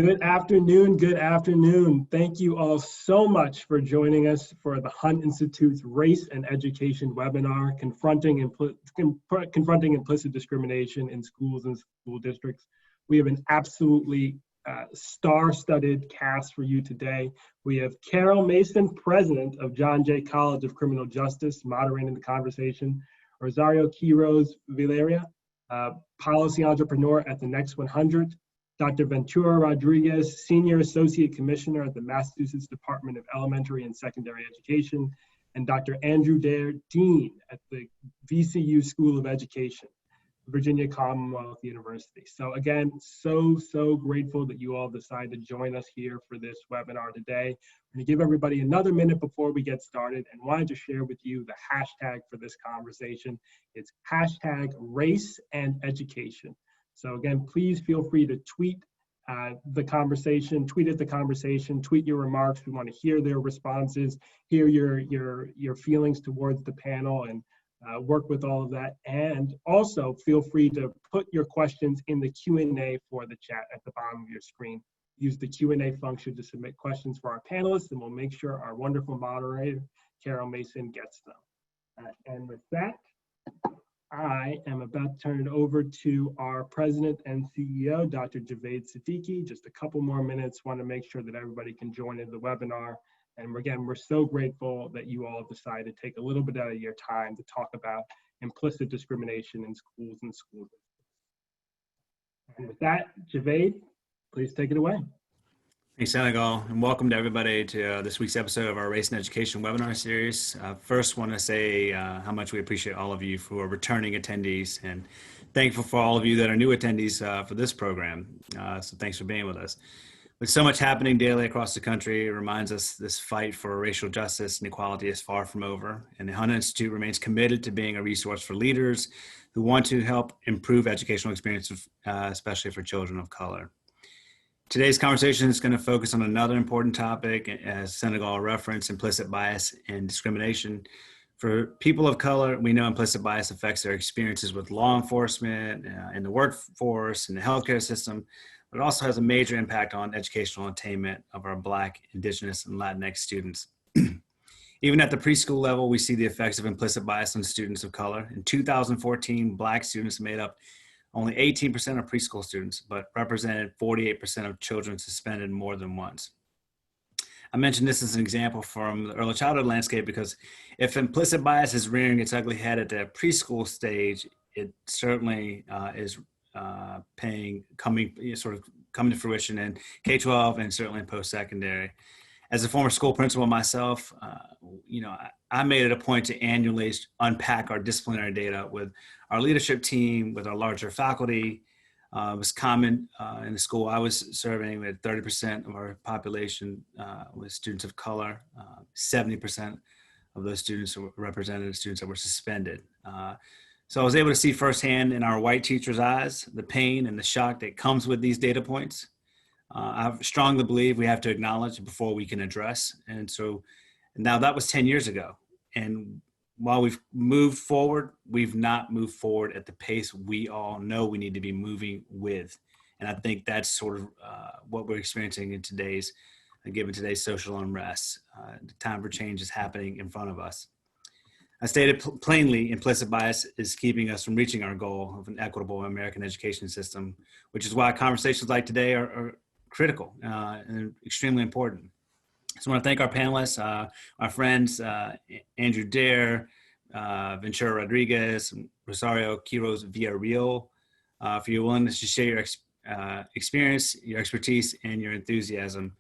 Good afternoon, good afternoon. Thank you all so much for joining us for the Hunt Institute's Race and Education webinar, Confronting Implicit Discrimination in Schools and School Districts. We have an absolutely star-studded cast for you today. We have Carol Mason, President of John Jay College of Criminal Justice, moderating the conversation. Rosario Quiroz Villaria, Policy Entrepreneur at the Next 100. Dr. Ventura Rodriguez, Senior Associate Commissioner at the Massachusetts Department of Elementary and Secondary Education, and Dr. Andrew Dare, Dean at the VCU School of Education, Virginia Commonwealth University. So again, so grateful that you all decided to join us here for this webinar today. I'm going to give everybody another minute before we get started and wanted to share with you the hashtag for this conversation. It's hashtag race and education. So again, please feel free to tweet the conversation, tweet at the conversation, tweet your remarks. We want to hear their responses, hear your feelings towards the panel, and work with all of that. And also feel free to put your questions in the Q&A for the chat at the bottom of your screen. Use the Q&A function to submit questions for our panelists, and we'll make sure our wonderful moderator, Carol Mason, gets them. And with that, I am about to turn it over to our President and CEO, Dr. Javed Siddiqui. Just a couple more minutes. Want to make sure that everybody can join in the webinar. And again, we're so grateful that you all decided to take a little bit out of your time to talk about implicit discrimination in schools and school districts. And with that, Javed, please take it away. Thanks, Senegal, and welcome to everybody to this week's episode of our Race and Education webinar series. First, want to say how much we appreciate all of you who are returning attendees, and thankful for all of you that are new attendees for this program. So thanks for being with us. With so much happening daily across the country, it reminds us this fight for racial justice and equality is far from over, and the Hunt Institute remains committed to being a resource for leaders who want to help improve educational experiences, especially for children of color. Today's conversation is going to focus on another important topic, as Senegal referenced, implicit bias and discrimination. For people of color, we know implicit bias affects their experiences with law enforcement, in the workforce, in the healthcare system, but it also has a major impact on educational attainment of our Black, Indigenous, and Latinx students. Even at the preschool level, we see the effects of implicit bias on students of color. In 2014, Black students made up only 18% of preschool students, but represented 48% of children suspended more than once. I mentioned this as an example from the early childhood landscape because if implicit bias is rearing its ugly head at the preschool stage, it certainly is coming to fruition in K-12 and certainly in post-secondary. As a former school principal myself, I made it a point to annually unpack our disciplinary data with our leadership team, with our larger faculty. It was common in the school I was serving that 30% of our population was students of color. 70% of those students were represented students that were suspended. So I was able to see firsthand in our white teachers' eyes the pain and the shock that comes with these data points. I strongly believe we have to acknowledge before we can address. And so now that was 10 years ago. And while we've moved forward, we've not moved forward at the pace we all know we need to be moving with. And I think that's sort of what we're experiencing in given today's social unrest. The time for change is happening in front of us. I stated plainly, implicit bias is keeping us from reaching our goal of an equitable American education system, which is why conversations like today are critical and extremely important. So I want to thank our panelists, our friends, Andrew Dare, Ventura Rodriguez, Rosario Quiroz Villareal, for your willingness to share your experience, your expertise, and your enthusiasm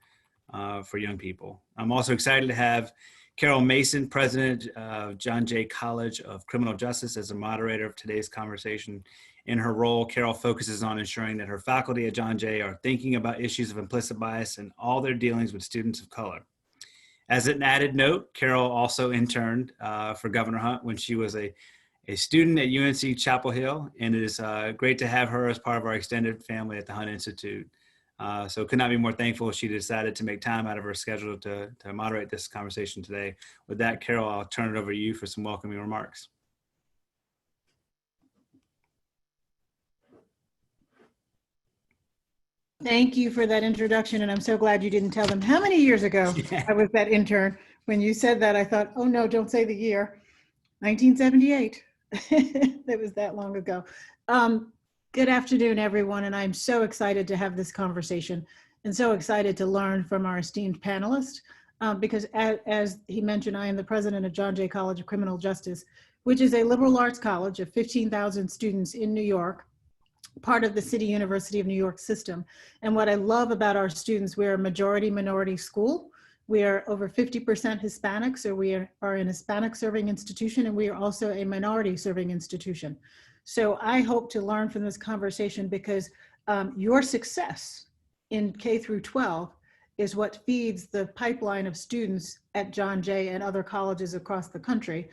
for young people. I'm also excited to have Carol Mason, President of John Jay College of Criminal Justice, as a moderator of today's conversation. In her role, Carol focuses on ensuring that her faculty at John Jay are thinking about issues of implicit bias in all their dealings with students of color. As an added note, Carol also interned for Governor Hunt when she was a student at UNC Chapel Hill, and it is great to have her as part of our extended family at the Hunt Institute. So could not be more thankful she decided to make time out of her schedule to moderate this conversation today. With that, Carol, I'll turn it over to you for some welcoming remarks. Thank you for that introduction, and I'm so glad you didn't tell them how many years ago I was that intern. When you said that, I thought, oh no, don't say the year. 1978. That was that long ago. Good afternoon, everyone, and I'm so excited to have this conversation and so excited to learn from our esteemed panelists because as he mentioned, I am the president of John Jay College of Criminal Justice, which is a liberal arts college of 15,000 students in New York, part of the City University of New York system. And what I love about our students, we're a majority minority school. We are over 50% Hispanic, so we are an Hispanic serving institution, and we are also a minority serving institution. So I hope to learn from this conversation because your success in K through 12 is what feeds the pipeline of students at John Jay and other colleges across the country,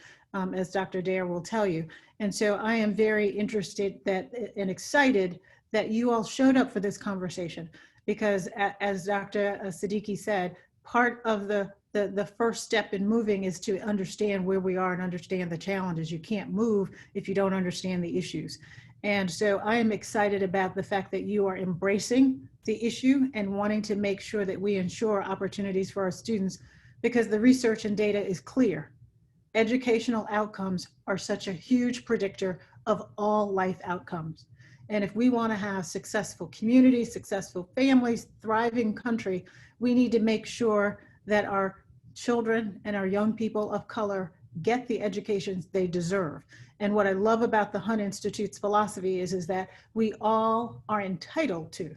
as Dr. Dare will tell you. And so I am very interested and excited that you all showed up for this conversation because as Dr. Siddiqui said, part of the first step in moving is to understand where we are and understand the challenges. You can't move if you don't understand the issues. And so I am excited about the fact that you are embracing the issue and wanting to make sure that we ensure opportunities for our students because the research and data is clear. Educational outcomes are such a huge predictor of all life outcomes. And if we want to have successful communities, successful families, thriving country, we need to make sure that our children and our young people of color get the educations they deserve. And what I love about the Hunt Institute's philosophy is that we all are entitled to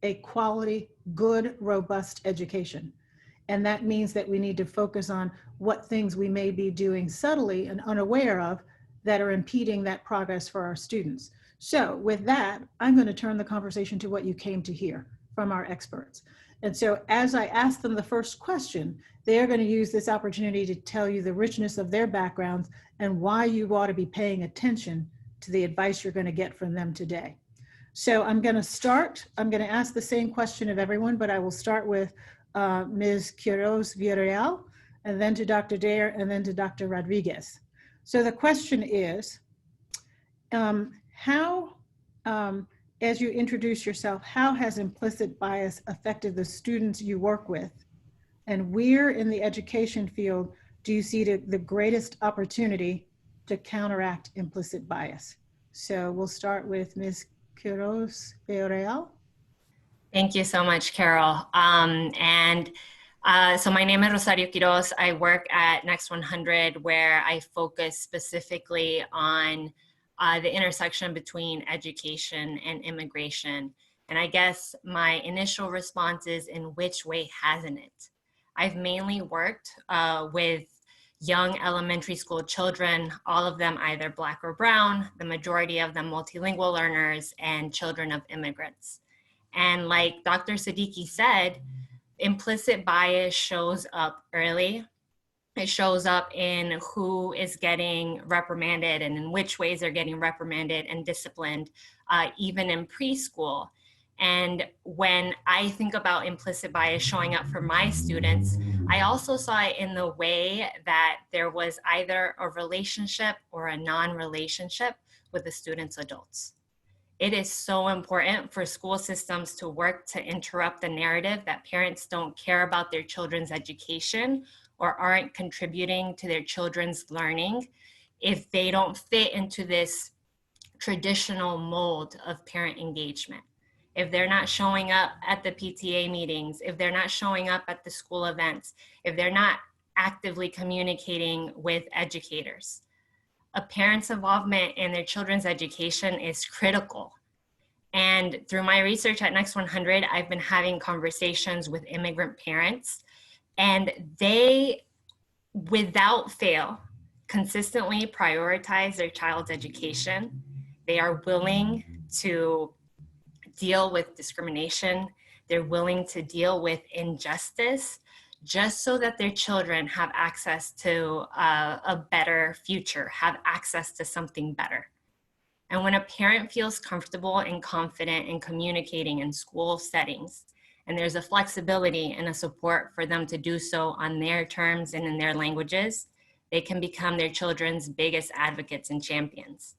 a quality, good, robust education. And that means that we need to focus on what things we may be doing subtly and unaware of that are impeding that progress for our students. So with that, I'm going to turn the conversation to what you came to hear from our experts. And so as I ask them the first question, they're going to use this opportunity to tell you the richness of their backgrounds and why you ought to be paying attention to the advice you're going to get from them today. So I'm going to ask the same question of everyone, but I will start with Ms. Quiroz Villarreal, and then to Dr. Dare, and then to Dr. Rodriguez. So the question is, as you introduce yourself, how has implicit bias affected the students you work with? And where in the education field do you see the greatest opportunity to counteract implicit bias? So we'll start with Ms. Quiroz Villarreal. Thank you so much, Carol. So my name is Rosario Quiroz. I work at Next 100, where I focus specifically on the intersection between education and immigration. And I guess my initial response is, in which way hasn't it? I've mainly worked with young elementary school children, all of them either Black or brown, the majority of them multilingual learners, and children of immigrants. And like Dr. Siddiqui said, implicit bias shows up early. It shows up in who is getting reprimanded and in which ways they're getting reprimanded and disciplined, even in preschool. And when I think about implicit bias showing up for my students, I also saw it in the way that there was either a relationship or a non-relationship with the students' adults. It is so important for school systems to work to interrupt the narrative that parents don't care about their children's education or aren't contributing to their children's learning if they don't fit into this traditional mold of parent engagement. If they're not showing up at the PTA meetings, if they're not showing up at the school events, if they're not actively communicating with educators. A parent's involvement in their children's education is critical. And through my research at Next 100, I've been having conversations with immigrant parents, and they, without fail, consistently prioritize their child's education. They are willing to deal with discrimination. They're willing to deal with injustice just so that their children have access to a better future, have access to something better. And when a parent feels comfortable and confident in communicating in school settings, and there's a flexibility and a support for them to do so on their terms and in their languages, they can become their children's biggest advocates and champions.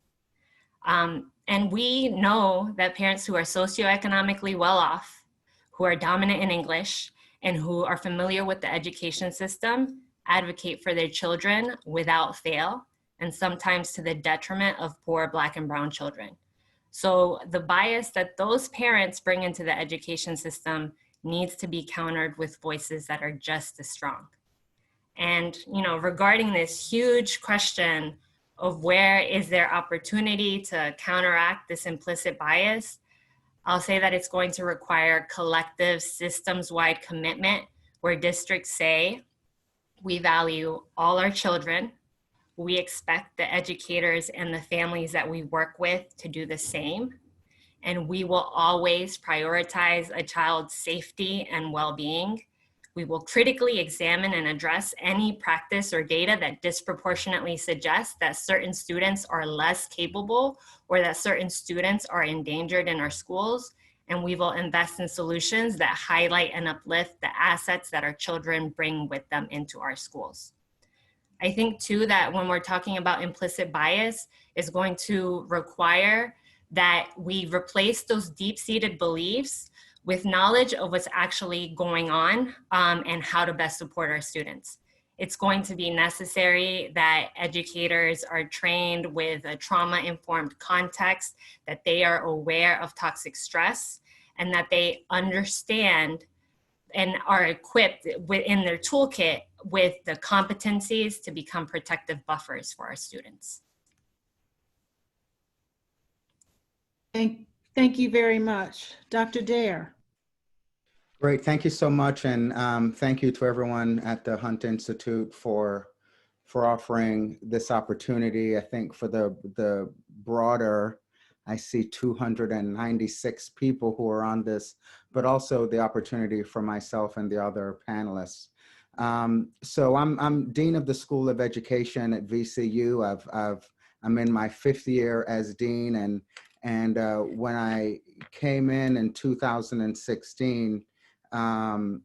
And we know that parents who are socioeconomically well off, who are dominant in English, and who are familiar with the education system advocate for their children without fail, and sometimes to the detriment of poor Black and brown children. So the bias that those parents bring into the education system needs to be countered with voices that are just as strong. And, regarding this huge question of where is there opportunity to counteract this implicit bias, I'll say that it's going to require collective systems-wide commitment where districts say, we value all our children. We expect the educators and the families that we work with to do the same. And we will always prioritize a child's safety and well-being. We will critically examine and address any practice or data that disproportionately suggests that certain students are less capable or that certain students are endangered in our schools. And we will invest in solutions that highlight and uplift the assets that our children bring with them into our schools. I think too that when we're talking about implicit bias, is going to require that we replace those deep-seated beliefs with knowledge of what's actually going on and how to best support our students. It's going to be necessary that educators are trained with a trauma-informed context, that they are aware of toxic stress, and that they understand and are equipped within their toolkit with the competencies to become protective buffers for our students. Thank you very much. Dr. Dare. Great, thank you so much. And thank you to everyone at the Hunt Institute for offering this opportunity. I think for the broader, I see 296 people who are on this, but also the opportunity for myself and the other panelists. So I'm Dean of the School of Education at VCU. I'm in my 5th year as Dean, and when I came in 2016, my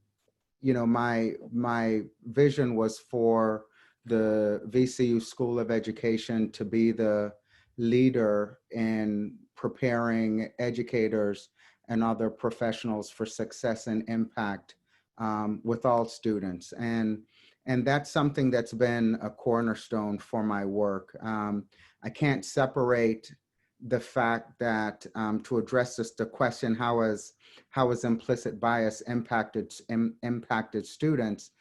vision was for the VCU School of Education to be the leader in preparing educators and other professionals for success and impact with all students. And that's something that's been a cornerstone for my work. I can't separate the fact that to address the question, how has implicit bias impacted students?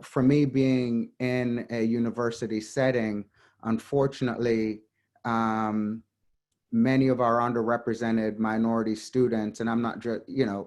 For me, being in a university setting, unfortunately, many of our underrepresented minority students, and I'm not just,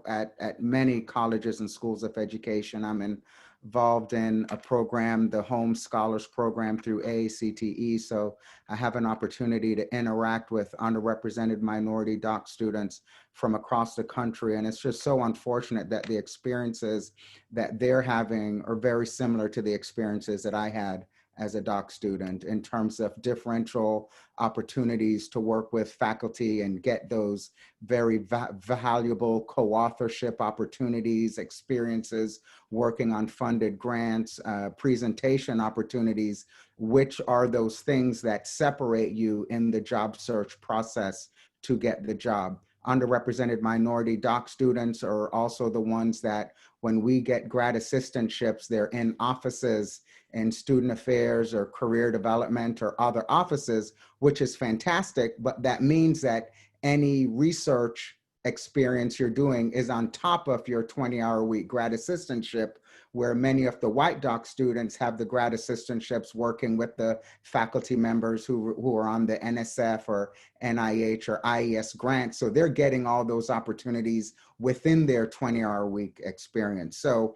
at many colleges and schools of education, I'm involved in a program, the Home Scholars Program through AACTE. So I have an opportunity to interact with underrepresented minority doc students from across the country. And it's just so unfortunate that the experiences that they're having are very similar to the experiences that I had as a doc student in terms of differential opportunities to work with faculty and get those very valuable co-authorship opportunities, experiences, working on funded grants, presentation opportunities, which are those things that separate you in the job search process to get the job. Underrepresented minority doc students are also the ones that when we get grad assistantships, they're in offices in student affairs or career development or other offices, which is fantastic, but that means that any research experience you're doing is on top of your 20-hour-a-week grad assistantship, where many of the white doc students have the grad assistantships working with the faculty members who are on the NSF or NIH or IES grants. So they're getting all those opportunities within their 20-hour-a-week experience. So,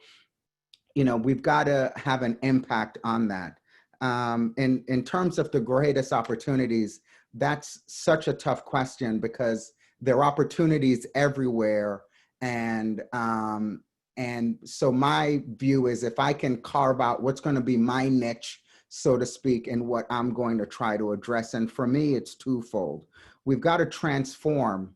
we've got to have an impact on that. In terms of the greatest opportunities, that's such a tough question because there are opportunities everywhere. And so my view is if I can carve out what's going to be my niche, so to speak, and what I'm going to try to address. And for me, it's twofold. We've got to transform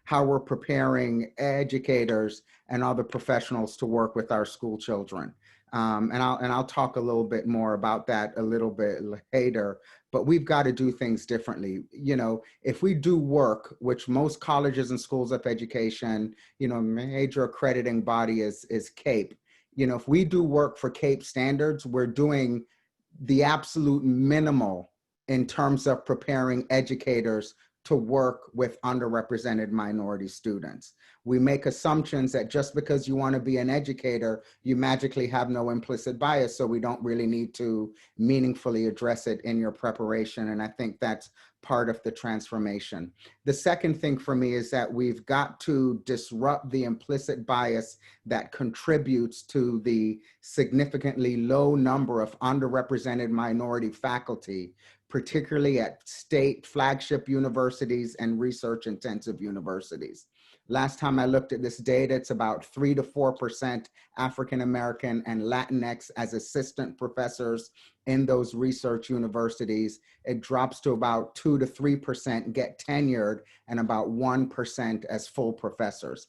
how we're preparing educators and other professionals to work with our school children. And I'll talk a little bit more about that a little bit later, but we've got to do things differently. You know, if we do work, which most colleges and schools of education, you know, major accrediting body is CAPE. You know, if we do work for CAPE standards, we're doing the absolute minimal in terms of preparing educators to work with underrepresented minority students. We make assumptions that just because you want to be an educator, you magically have no implicit bias, so we don't really need to meaningfully address it in your preparation. And I think that's part of the transformation. The second thing for me is that we've got to disrupt the implicit bias that contributes to the significantly low number of underrepresented minority faculty, particularly at state flagship universities and research intensive universities. Last time I looked at this data, it's about 3 to 4% African American and Latinx as assistant professors in those research universities. It drops to about 2 to 3% get tenured and about 1% as full professors.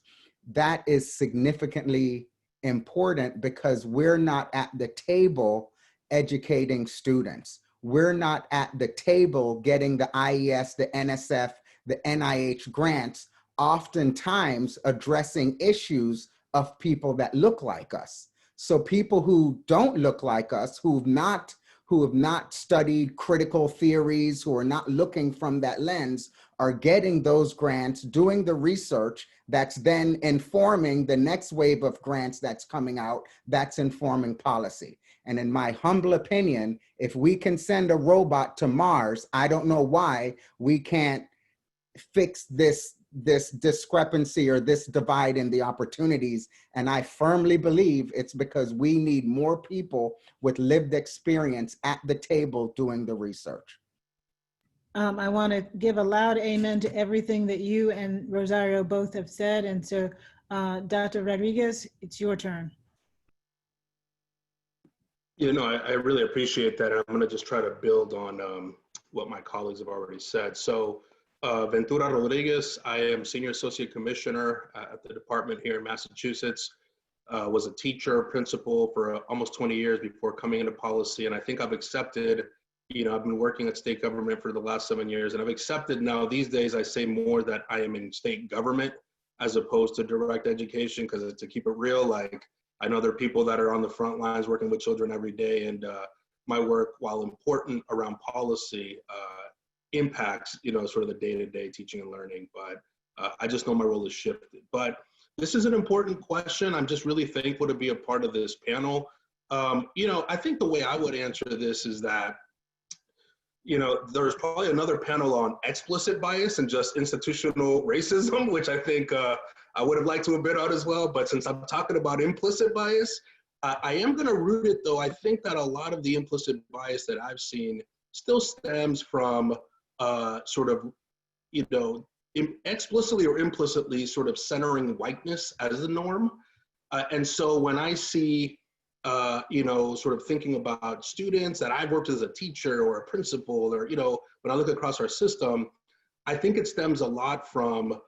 That is significantly important because we're not at the table educating students. We're not at the table getting the IES, the NSF, the NIH grants, oftentimes addressing issues of people that look like us. So people who don't look like us, who have not studied critical theories, who are not looking from that lens, are getting those grants, doing the research that's then informing the next wave of grants that's coming out, that's informing policy. And in my humble opinion, if we can send a robot to Mars, I don't know why we can't fix this discrepancy or this divide in the opportunities. And I firmly believe it's because we need more people with lived experience at the table doing the research. I want to give a loud amen to everything that you and Rosario both have said. And so, Dr. Rodriguez, it's your turn. You know, I really appreciate that. I'm going to just try to build on what my colleagues have already said. So, Ventura Rodriguez, I am Senior Associate Commissioner at the department here in Massachusetts. Was a teacher, principal for almost 20 years before coming into policy. And I think I've accepted, you know, I've been working at state government for the last 7 years, and I've accepted now these days I say more that I am in state government as opposed to direct education, because to keep it real, like, I know there are people that are on the front lines working with children every day, and my work, while important around policy, impacts, you know, sort of the day-to-day teaching and learning, but I just know my role has shifted. But this is an important question. I'm just really thankful to be a part of this panel. You know, I think the way I would answer this is that, you know, there's probably another panel on explicit bias and just institutional racism, which I think I would have liked to have been on as well. But since I'm talking about implicit bias, I am going to root it, though. I think that a lot of the implicit bias that I've seen still stems from sort of, you know, explicitly or implicitly sort of centering whiteness as the norm. And so when I see, you know, sort of thinking about students that I've worked as a teacher or a principal, or, you know, when I look across our system, I think it stems a lot from,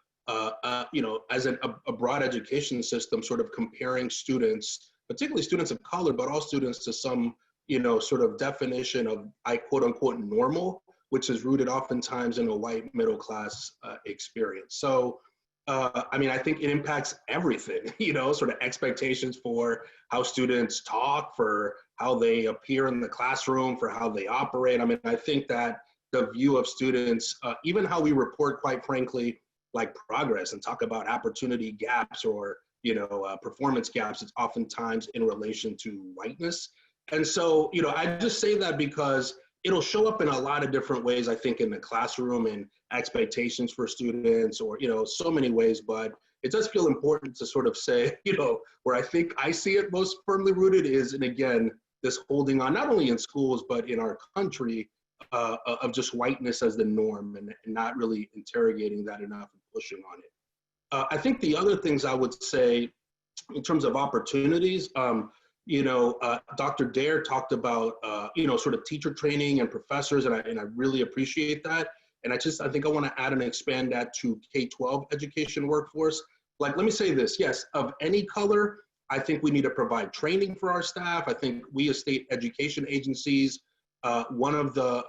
you know, as a broad education system, sort of comparing students, particularly students of color, but all students to some, you know, sort of definition of, quote unquote, normal, which is rooted oftentimes in a white middle class experience. So, I mean, I think it impacts everything, you know, sort of expectations for how students talk, for how they appear in the classroom, for how they operate. I mean, I think that the view of students, even how we report, quite frankly, like progress and talk about opportunity gaps or, you know, performance gaps, it's oftentimes in relation to whiteness. And so, you know, I just say that because it'll show up in a lot of different ways, I think, in the classroom and expectations for students, or, you know, so many ways. But it does feel important to sort of say, you know, where I think I see it most firmly rooted is, and again, this holding on, not only in schools, but in our country, of just whiteness as the norm, and not really interrogating that enough and pushing on it. I think the other things I would say in terms of opportunities, you know, Dr. Dare talked about, you know, sort of teacher training and professors, and I really appreciate that. And I think I want to add and expand that to K-12 education workforce. Like, let me say this, yes, of any color, I think we need to provide training for our staff. I think we as state education agencies, one of the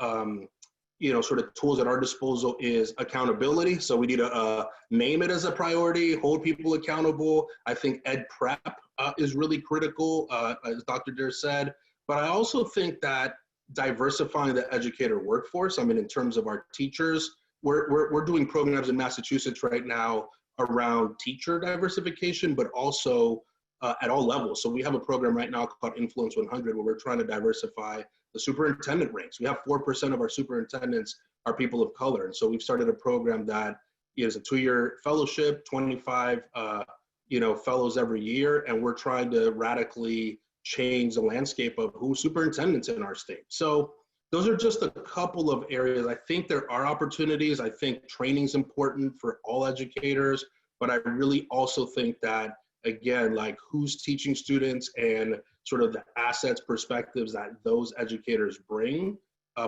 sort of tools at our disposal is accountability. So we need to name it as a priority, hold people accountable. I think ed prep is really critical, as Dr. Deere said. But I also think that diversifying the educator workforce, I mean, in terms of our teachers, we're doing programs in Massachusetts right now around teacher diversification, but also at all levels. So we have a program right now called Influence 100 where we're trying to diversify the superintendent ranks. We have 4% of our superintendents are people of color. And so we've started a program that is a 2-year fellowship, 25 fellows every year, and we're trying to radically change the landscape of who superintendents in our state. So those are just a couple of areas. I think there are opportunities. I think training is important for all educators, but I really also think that, again, like who's teaching students and sort of the assets, perspectives that those educators bring,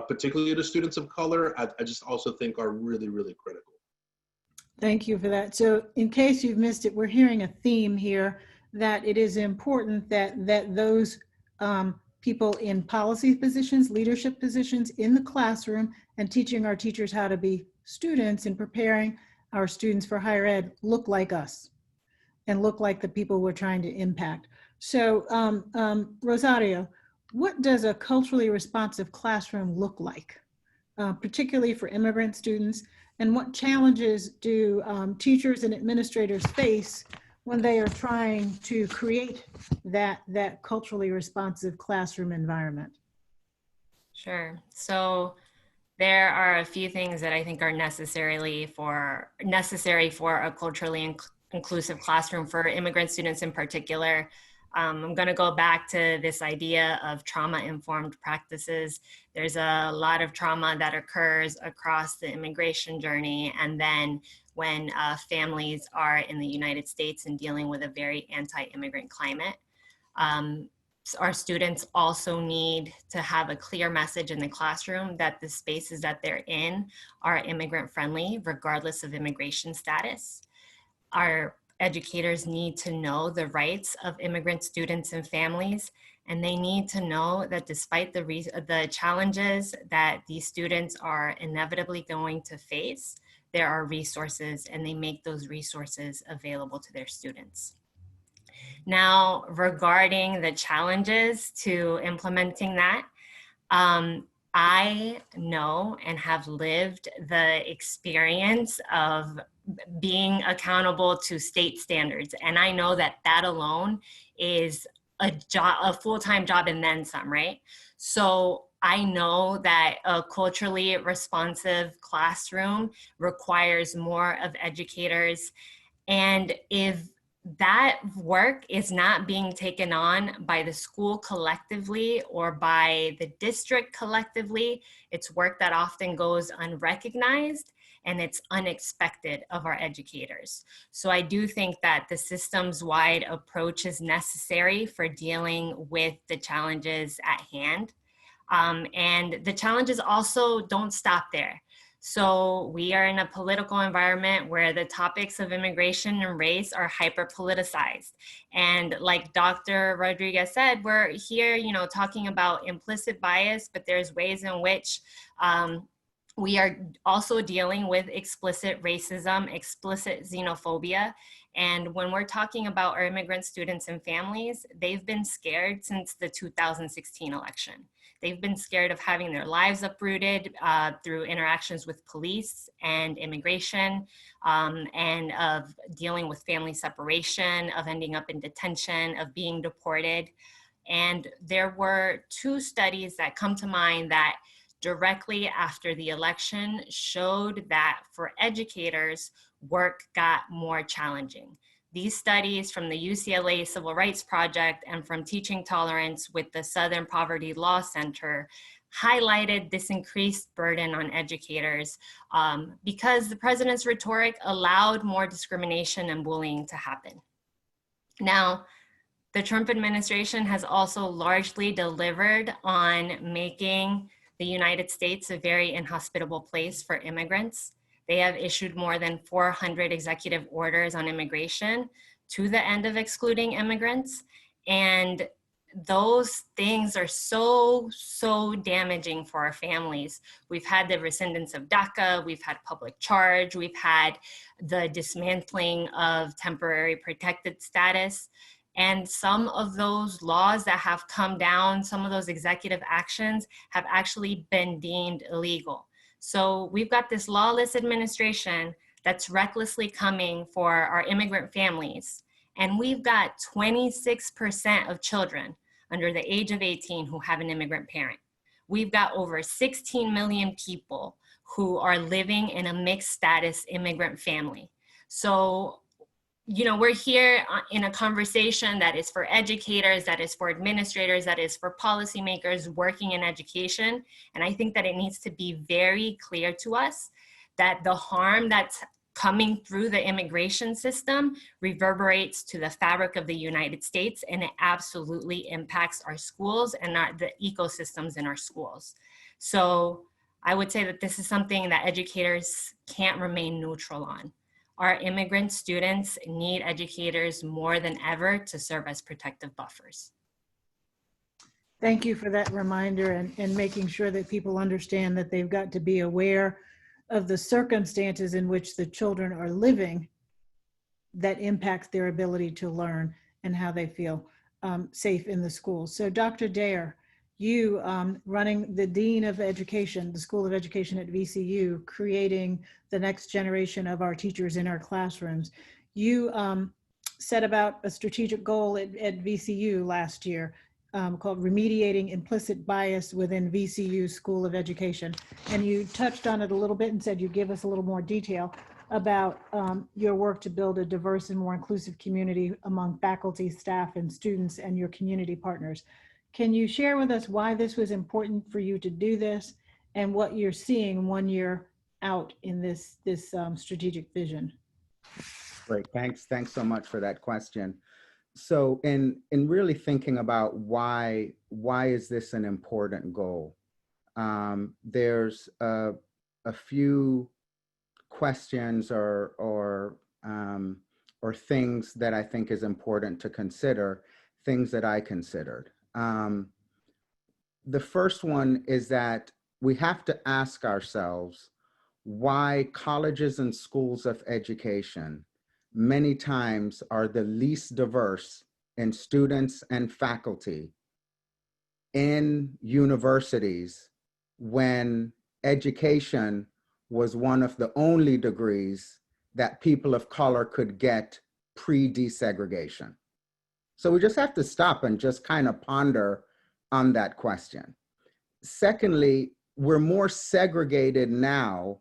particularly to students of color, I just also think are really, really critical. Thank you for that. So in case you've missed it, we're hearing a theme here that it is important that those people in policy positions, leadership positions in the classroom, and teaching our teachers how to be students and preparing our students for higher ed look like us and look like the people we're trying to impact. So Rosario, what does a culturally responsive classroom look like, particularly for immigrant students? And what challenges do teachers and administrators face when they are trying to create that culturally responsive classroom environment? Sure. So there are a few things that I think are necessary for a culturally inclusive classroom for immigrant students in particular. I'm going to go back to this idea of trauma-informed practices. There's a lot of trauma that occurs across the immigration journey, and then when families are in the United States and dealing with a very anti-immigrant climate. Our students also need to have a clear message in the classroom that the spaces that they're in are immigrant friendly, regardless of immigration status. Our educators need to know the rights of immigrant students and families, and they need to know that despite the challenges that these students are inevitably going to face, there are resources, and they make those resources available to their students. Now, regarding the challenges to implementing that, I know and have lived the experience of being accountable to state standards. And I know that that alone is a full-time job and then some, right? So I know that a culturally responsive classroom requires more of educators. And if that work is not being taken on by the school collectively or by the district collectively, it's work that often goes unrecognized and it's unexpected of our educators. So I do think that the systems-wide approach is necessary for dealing with the challenges at hand. And the challenges also don't stop there. So we are in a political environment where the topics of immigration and race are hyper politicized. And like Dr. Rodriguez said, we're here, talking about implicit bias, but there's ways in which we are also dealing with explicit racism, explicit xenophobia. And when we're talking about our immigrant students and families, they've been scared since the 2016 election. They've been scared of having their lives uprooted through interactions with police and immigration, and of dealing with family separation, of ending up in detention, of being deported. And there were 2 studies that come to mind that directly after the election showed that for educators, work got more challenging. These studies from the UCLA Civil Rights Project and from Teaching Tolerance with the Southern Poverty Law Center highlighted this increased burden on educators because the president's rhetoric allowed more discrimination and bullying to happen. Now, the Trump administration has also largely delivered on making the United States a very inhospitable place for immigrants. They have issued more than 400 executive orders on immigration, to the end of excluding immigrants. And those things are so damaging for our families. We've had the rescindance of DACA, we've had public charge, we've had the dismantling of temporary protected status. And some of those laws that have come down, some of those executive actions have actually been deemed illegal. So we've got this lawless administration that's recklessly coming for our immigrant families. And we've got 26% of children under the age of 18 who have an immigrant parent. We've got over 16 million people who are living in a mixed status immigrant family. So, you know, we're here in a conversation that is for educators, that is for administrators, that is for policymakers working in education. And I think that it needs to be very clear to us that the harm that's coming through the immigration system reverberates to the fabric of the United States, and it absolutely impacts our schools and the ecosystems in our schools. So I would say that this is something that educators can't remain neutral on. Our immigrant students need educators more than ever to serve as protective buffers. Thank you for that reminder and making sure that people understand that they've got to be aware of the circumstances in which the children are living that impacts their ability to learn and how they feel safe in the schools. So Dr. Dare, you running the Dean of Education, the School of Education at VCU, creating the next generation of our teachers in our classrooms. You set about a strategic goal at VCU last year called Remediating Implicit Bias within VCU School of Education. And you touched on it a little bit and said you'd give us a little more detail about your work to build a diverse and more inclusive community among faculty, staff, and students and your community partners. Can you share with us why this was important for you to do this and what you're seeing 1 year out in this strategic vision? Great, thanks so much for that question. So in really thinking about why is this an important goal, there's a few questions or things that I think is important to consider, things that I considered. The first one is that we have to ask ourselves why colleges and schools of education many times are the least diverse in students and faculty in universities when education was one of the only degrees that people of color could get pre-desegregation. So we just have to stop and just kind of ponder on that question. Secondly, we're more segregated now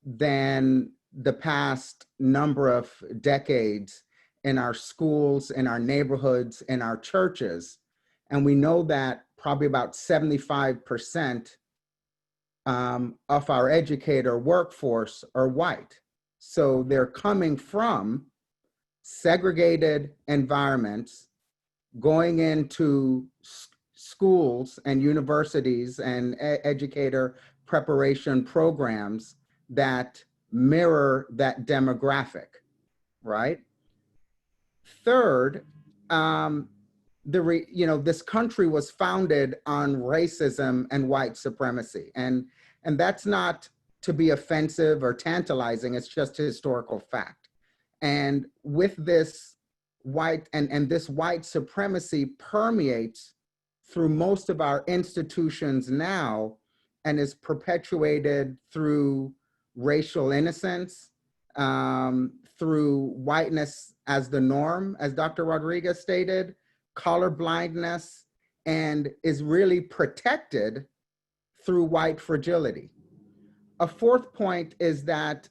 than the past number of decades in our schools, in our neighborhoods, in our churches. And we know that probably about 75% of our educator workforce are white. So they're coming from segregated environments, going into schools and universities and educator preparation programs that mirror that demographic, right? Third, this country was founded on racism and white supremacy, and that's not to be offensive or tantalizing. It's just historical fact. And with this this white supremacy permeates through most of our institutions now and is perpetuated through racial innocence, through whiteness as the norm, as Dr. Rodriguez stated, color blindness, and is really protected through white fragility. A fourth point is that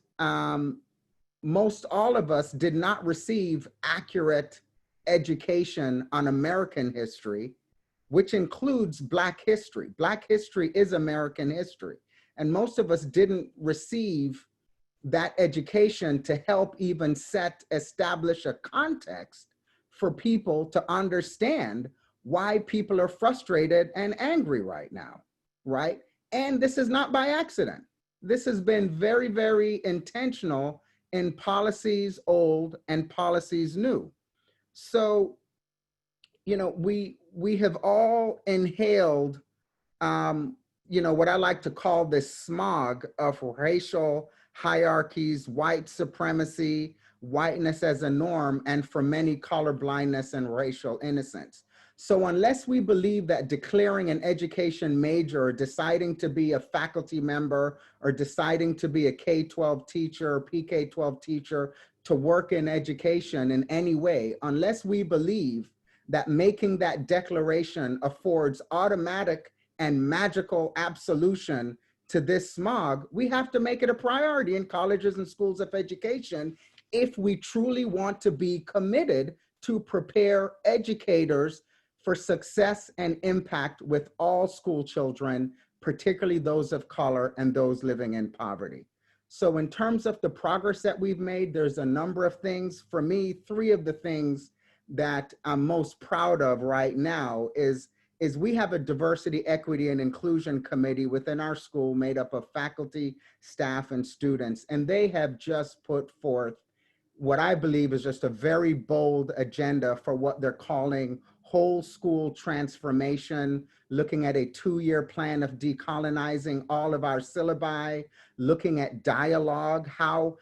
most all of us did not receive accurate education on American history, which includes Black history. Black history is American history. And most of us didn't receive that education to help even establish a context for people to understand why people are frustrated and angry right now, right? And this is not by accident. This has been very, very intentional in policies old and policies new. So, you know, we have all inhaled, you know, what I like to call this smog of racial hierarchies, white supremacy, whiteness as a norm, and for many, colorblindness and racial innocence. So unless we believe that declaring an education major, or deciding to be a faculty member, or deciding to be a K-12 teacher or PK-12 teacher to work in education in any way, unless we believe that making that declaration affords automatic and magical absolution to this smog, we have to make it a priority in colleges and schools of education if we truly want to be committed to prepare educators for success and impact with all school children, particularly those of color and those living in poverty. So in terms of the progress that we've made, there's a number of things. For me, 3 of the things that I'm most proud of right now is we have a diversity, equity, and inclusion committee within our school made up of faculty, staff, and students. And they have just put forth what I believe is just a very bold agenda for what they're calling whole school transformation, looking at a 2-year plan of decolonizing all of our syllabi, looking at dialogue, how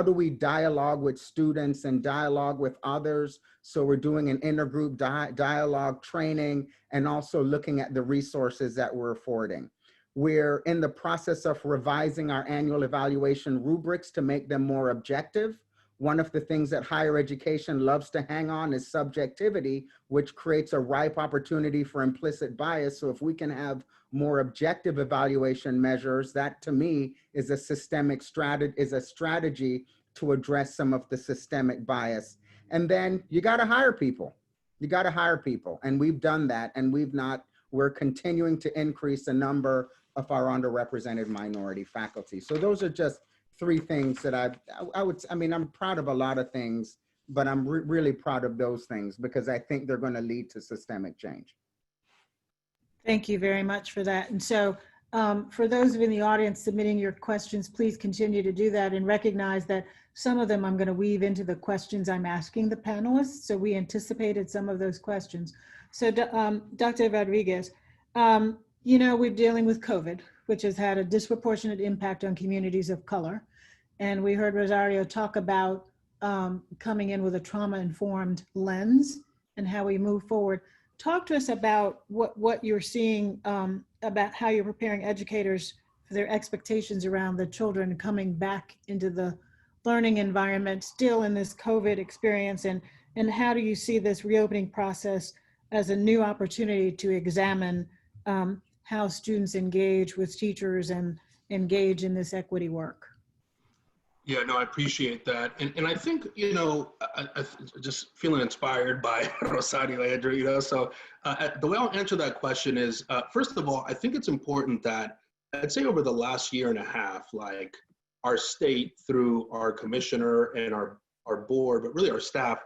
do we dialogue with students and dialogue with others? So we're doing an intergroup dialogue training, and also looking at the resources that we're affording. We're in the process of revising our annual evaluation rubrics to make them more objective. One of the things that higher education loves to hang on is subjectivity, which creates a ripe opportunity for implicit bias. So if we can have more objective evaluation measures, that to me is a systemic strategy to address some of the systemic bias. And then you got to hire people. You got to hire people. And we've done that. And we're continuing to increase the number of our underrepresented minority faculty. So those are just 3 things that I mean, I'm proud of a lot of things, but I'm really proud of those things because I think they're going to lead to systemic change. Thank you very much for that. And so for those in the audience submitting your questions, please continue to do that, and recognize that some of them I'm going to weave into the questions I'm asking the panelists. So we anticipated some of those questions. So Dr. Rodriguez, you know, we're dealing with COVID, which has had a disproportionate impact on communities of color. And we heard Rosario talk about coming in with a trauma-informed lens and how we move forward. Talk to us about what you're seeing about how you're preparing educators for their expectations around the children coming back into the learning environment still in this COVID experience, and how do you see this reopening process as a new opportunity to examine how students engage with teachers and engage in this equity work? Yeah, no, I appreciate that. And I think, you know, I just feeling inspired by Rosario, Andrew, you know, so the way I'll answer that question is, first of all, I think it's important that I'd say over the last year and a half, like our state through our commissioner and our board, but really our staff,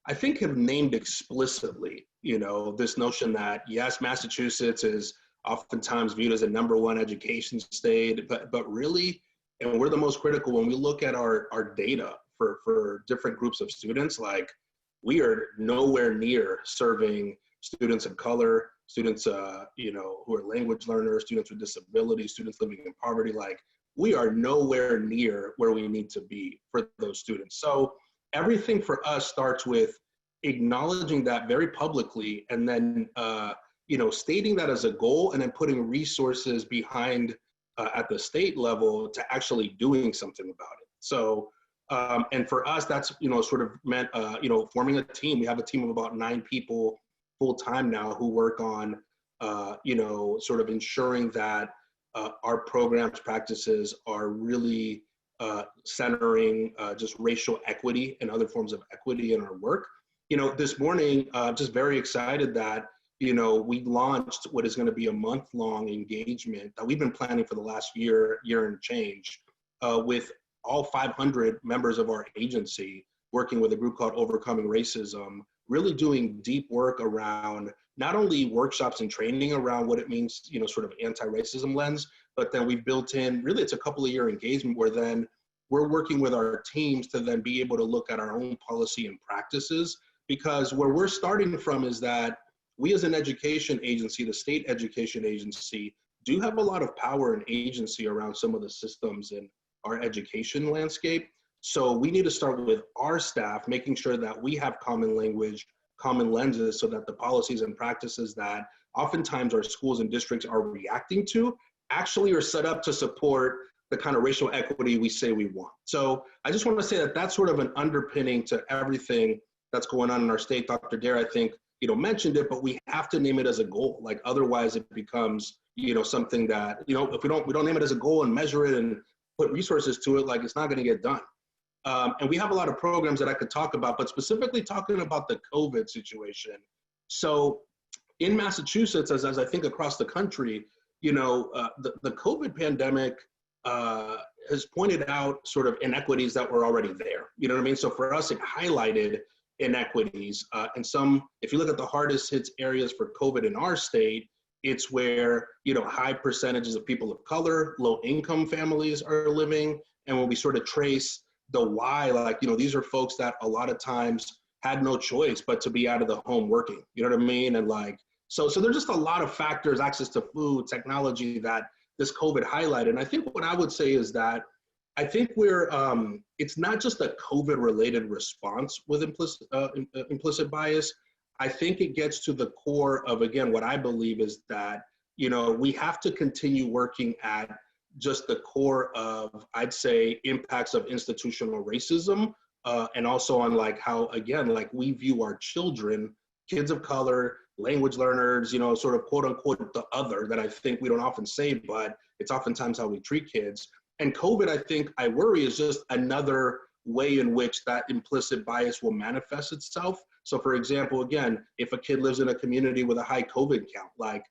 I think have named explicitly, you know, this notion that yes, Massachusetts is oftentimes viewed as a #1 education state, but really, and we're the most critical when we look at our data for different groups of students, like we are nowhere near serving students of color, students, you know, who are language learners, students with disabilities, students living in poverty. Like we are nowhere near where we need to be for those students. So everything for us starts with acknowledging that very publicly, and then, you know, stating that as a goal, and then putting resources behind at the state level to actually doing something about it. So, and for us, that's, you know, sort of meant, you know, forming a team. We have a team of about 9 people full time now who work on, you know, sort of ensuring that our programs practices are really centering just racial equity and other forms of equity in our work. You know, this morning, just very excited that, you know, we launched what is going to be a month-long engagement that we've been planning for the last year and change, with all 500 members of our agency, working with a group called Overcoming Racism, really doing deep work around not only workshops and training around what it means, you know, sort of anti-racism lens, but then we've built in, really it's a couple of year engagement where then we're working with our teams to then be able to look at our own policy and practices, because where we're starting from is that we as an education agency, the state education agency, do have a lot of power and agency around some of the systems in our education landscape. So we need to start with our staff, making sure that we have common language, common lenses, so that the policies and practices that oftentimes our schools and districts are reacting to actually are set up to support the kind of racial equity we say we want. So I just want to say that that's sort of an underpinning to everything that's going on in our state. Dr. Dare, I think, mentioned it, but we have to name it as a goal. Like otherwise it becomes, something that, if we don't name it as a goal and measure it and put resources to it, like it's not going to get done. And we have a lot of programs that I could talk about, but specifically talking about the COVID situation. So in Massachusetts, as I think across the country, the COVID pandemic has pointed out sort of inequities that were already there. You know what I mean? So for us, it highlighted inequities. And if you look at the hardest hit areas for COVID in our state, it's where, high percentages of people of color, low income families are living. And when we sort of trace the why, like, these are folks that a lot of times had no choice but to be out of the home working, you know what I mean? And like, so there's just a lot of factors, access to food, technology, that this COVID highlighted. And I think what I would say is that I think it's not just a COVID related response with implicit bias. I think it gets to the core of, again, what I believe is that, we have to continue working at just the core of, I'd say, impacts of institutional racism, and also on like how, again, like we view our children, kids of color, language learners, sort of quote unquote the other, that I think we don't often say, but it's oftentimes how we treat kids. And COVID, I worry, is just another way in which that implicit bias will manifest itself. So for example, again, if a kid lives in a community with a high COVID count, like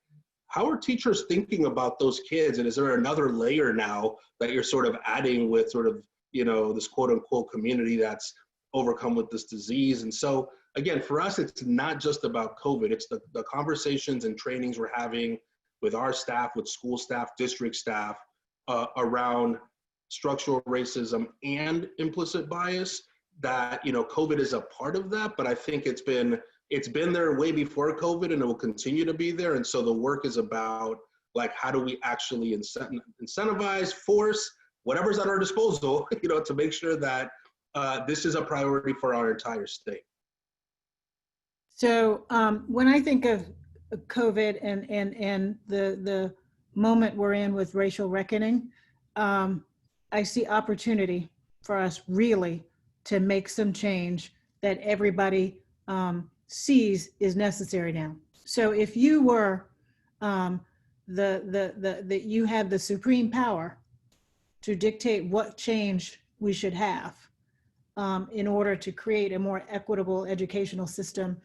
how are teachers thinking about those kids? And is there another layer now that you're sort of adding with sort of, this quote unquote community that's overcome with this disease? And so again, for us, it's not just about COVID, it's the conversations and trainings we're having with our staff, with school staff, district staff, around structural racism and implicit bias, that, COVID is a part of that, but I think it's been there way before COVID, and it will continue to be there. And so the work is about, like, how do we actually incentivize, force, whatever's at our disposal, to make sure that this is a priority for our entire state. So when I think of COVID and the moment we're in with racial reckoning, I see opportunity for us really to make some change that everybody sees is necessary now. So if you were that you had the supreme power to dictate what change we should have in order to create a more equitable educational system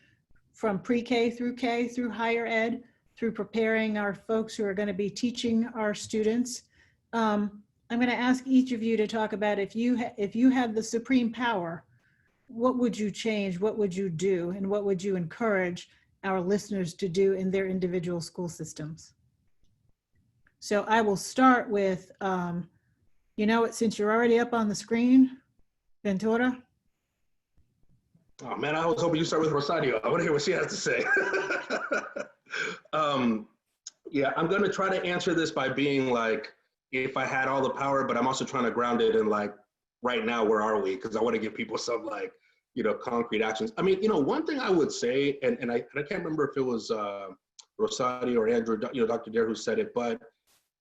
from pre-K through K, through higher ed, through preparing our folks who are going to be teaching our students. I'm going to ask each of you to talk about, if you had the supreme power, what would you change, what would you do, and what would you encourage our listeners to do in their individual school systems? So I will start with, since you're already up on the screen, Ventura. Oh man, I was hoping you start with Rosario. I want to hear what she has to say. Yeah, I'm going to try to answer this by being like, if I had all the power, but I'm also trying to ground it in like, right now, where are we? Because I want to give people some like, concrete actions. I mean, one thing I would say, and I can't remember if it was Rosario or Andrew, Dr. Dare who said it, but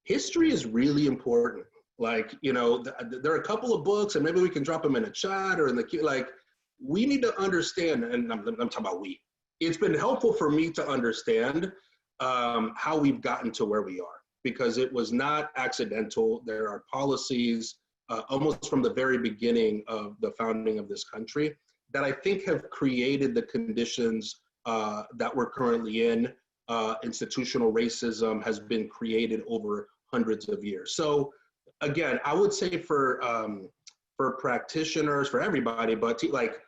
history is really important. Like, there are a couple of books, and maybe we can drop them in a chat or in the queue. Like, we need to understand, and I'm talking about we. It's been helpful for me to understand how we've gotten to where we are, because it was not accidental. There are policies almost from the very beginning of the founding of this country that I think have created the conditions that we're currently in. Institutional racism has been created over hundreds of years. So again, I would say for practitioners, for everybody, but like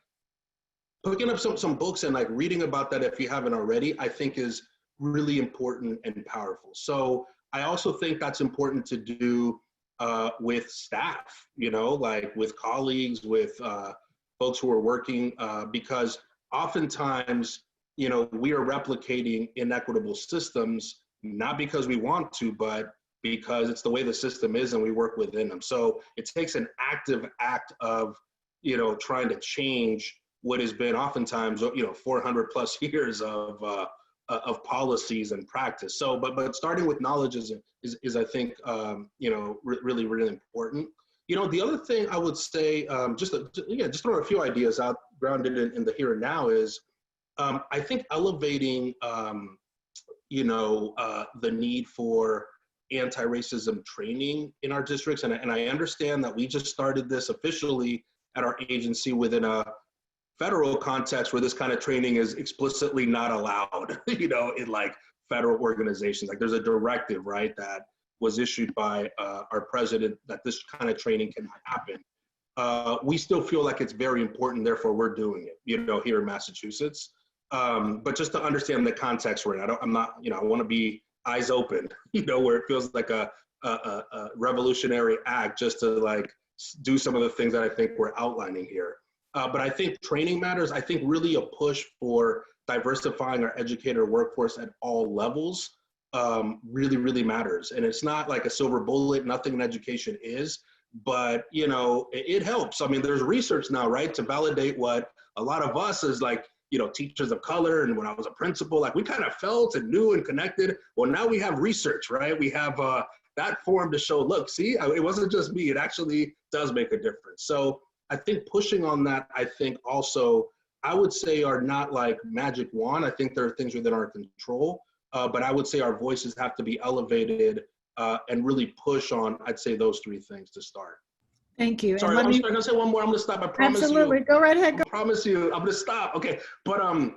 picking up some books and like reading about that, if you haven't already, I think is really important and powerful. So I also think that's important to do with staff, like with colleagues, with folks who are working, because oftentimes, we are replicating inequitable systems, not because we want to, but because it's the way the system is and we work within them. So it takes an active act of, trying to change what has been oftentimes, 400 plus years of policies and practice. So, but starting with knowledge is I think, really, really important. The other thing I would say, just throw a few ideas out grounded in the here and now is, I think elevating, the need for anti-racism training in our districts. And I understand that we just started this officially at our agency within a federal context where this kind of training is explicitly not allowed, in like federal organizations. Like there's a directive, right, that was issued by our president that this kind of training cannot happen. We still feel like it's very important, therefore we're doing it, here in Massachusetts. But just to understand the context we're in, I want to be eyes open, where it feels like a revolutionary act just to like do some of the things that I think we're outlining here. But I think training matters. I think really a push for diversifying our educator workforce at all levels really, really matters. And it's not like a silver bullet, nothing in education is, but it helps. I mean, there's research now, right, to validate what a lot of us as like, teachers of color, and when I was a principal, like we kind of felt and knew and connected. Well, now we have research, right? We have that form to show, look, see, it wasn't just me, it actually does make a difference. So I think pushing on that, I think also, I would say are not like magic wand. I think there are things within our control, but I would say our voices have to be elevated and really push on, I'd say those three things to start. Thank you. Sorry, I'm going to say one more. I'm going to stop. I promise absolutely. you. Go right ahead. I promise you. I'm going to stop. Okay. But, and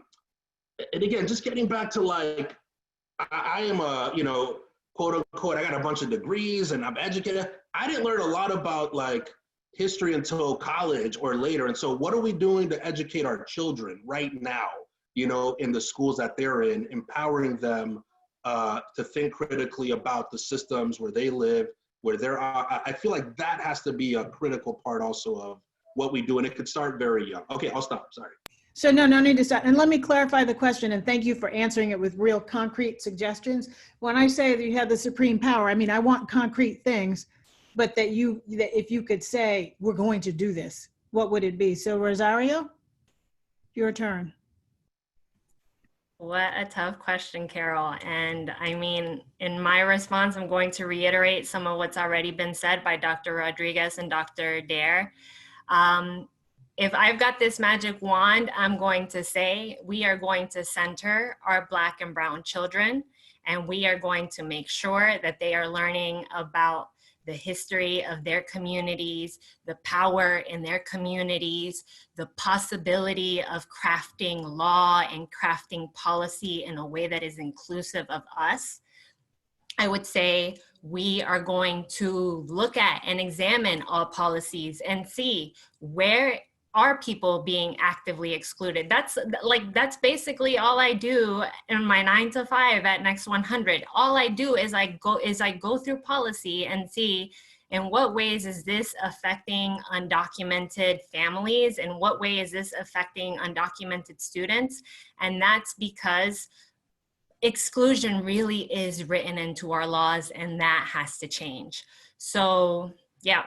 again, just getting back to like, I am a, quote unquote, I got a bunch of degrees and I'm educated. I didn't learn a lot about like history until college or later. And so what are we doing to educate our children right now, in the schools that they're in, empowering them to think critically about the systems where they live, where there are, I feel like that has to be a critical part also of what we do. And it could start very young. Okay, I'll stop, sorry. So no need to stop. And let me clarify the question, and thank you for answering it with real concrete suggestions. When I say that you have the supreme power, I mean, I want concrete things, but that if you could say, we're going to do this, what would it be? So Rosario, your turn. What a tough question, Carol. And I mean, in my response, I'm going to reiterate some of what's already been said by Dr. Rodriguez and Dr. Dare. If I've got this magic wand, I'm going to say we are going to center our Black and Brown children, and we are going to make sure that they are learning about the history of their communities, the power in their communities, the possibility of crafting law and crafting policy in a way that is inclusive of us. I would say we are going to look at and examine all policies and see where are people being actively excluded. That's basically all I do in my 9 to 5 at Next 100. All I do is I go through policy and see in what ways is this affecting undocumented families, in what way is this affecting undocumented students. And that's because exclusion really is written into our laws, and that has to change. So yeah.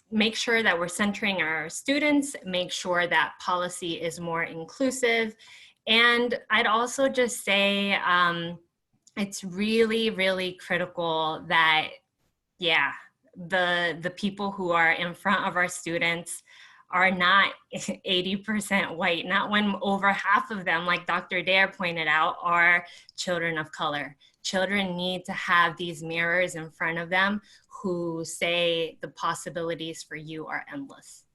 Make sure that we're centering our students, make sure that policy is more inclusive. And I'd also just say it's really, really critical that, the people who are in front of our students are not 80% white, not when over half of them, like Dr. Dare pointed out, are children of color. Children need to have these mirrors in front of them who say the possibilities for you are endless.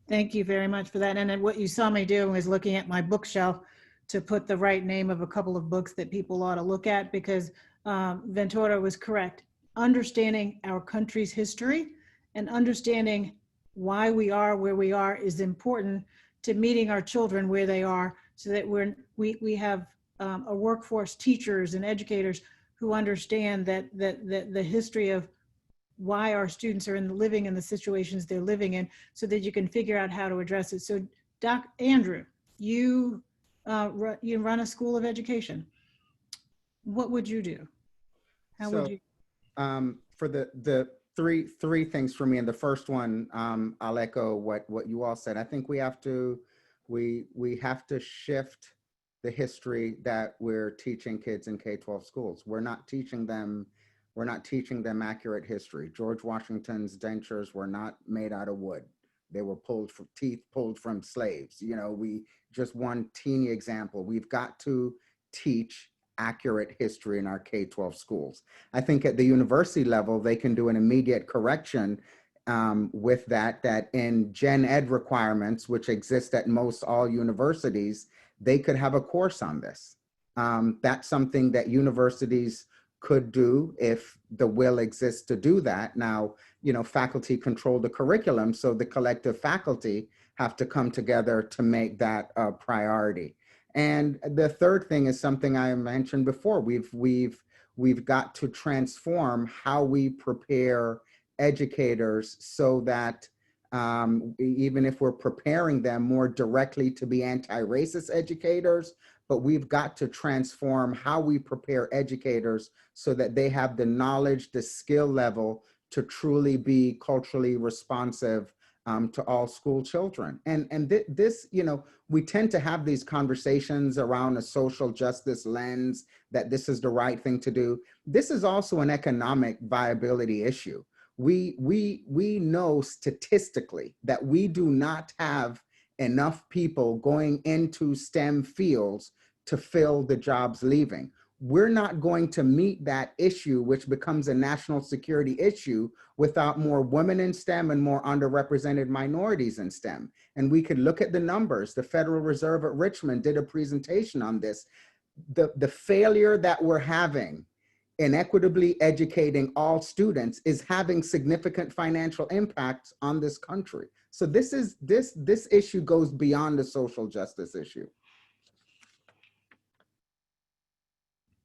Thank you very much for that. And then what you saw me do was looking at my bookshelf to put the right name of a couple of books that people ought to look at, because Ventura was correct. Understanding our country's history and understanding why we are where we are is important to meeting our children where they are, so that we have a workforce, teachers and educators who understand that the history of why our students are living in the situations they're living in, so that you can figure out how to address it. So Andrew, you run a school of education. What would you do? How would you? For the three things for me, and the first one, I'll echo what you all said. I think we have to shift the history that we're teaching kids in K-12 schools. We're not teaching them accurate history. George Washington's dentures were not made out of wood. They were teeth pulled from slaves. We just one teeny example. We've got to teach accurate history in our K-12 schools. I think at the university level, they can do an immediate correction with that in gen ed requirements, which exist at most all universities, they could have a course on this. That's something that universities could do if the will exists to do that. Now, faculty control the curriculum, so the collective faculty have to come together to make that a priority. And the third thing is something I mentioned before. We've got to transform how we prepare educators so that even if we're preparing them more directly to be anti-racist educators, but we've got to transform how we prepare educators so that they have the knowledge, the skill level to truly be culturally responsive to all school children. And this, we tend to have these conversations around a social justice lens, that this is the right thing to do. This is also an economic viability issue. We know statistically that we do not have enough people going into STEM fields to fill the jobs leaving. We're not going to meet that issue, which becomes a national security issue, without more women in STEM and more underrepresented minorities in STEM. And we could look at the numbers. The Federal Reserve at Richmond did a presentation on this. The failure that we're having in equitably educating all students is having significant financial impacts on this country. So this issue goes beyond the social justice issue.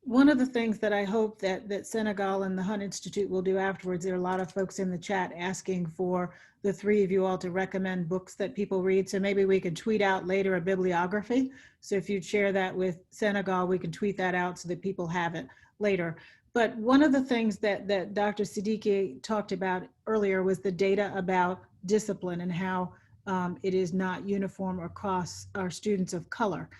One of the things that I hope that Senegal and the Hunt Institute will do afterwards, there are a lot of folks in the chat asking for the three of you all to recommend books that people read. So maybe we could tweet out later a bibliography. So if you'd share that with Senegal, we can tweet that out so that people have it later. But one of the things that Dr. Siddiqui talked about earlier was the data about discipline and how it is not uniform across our students of color.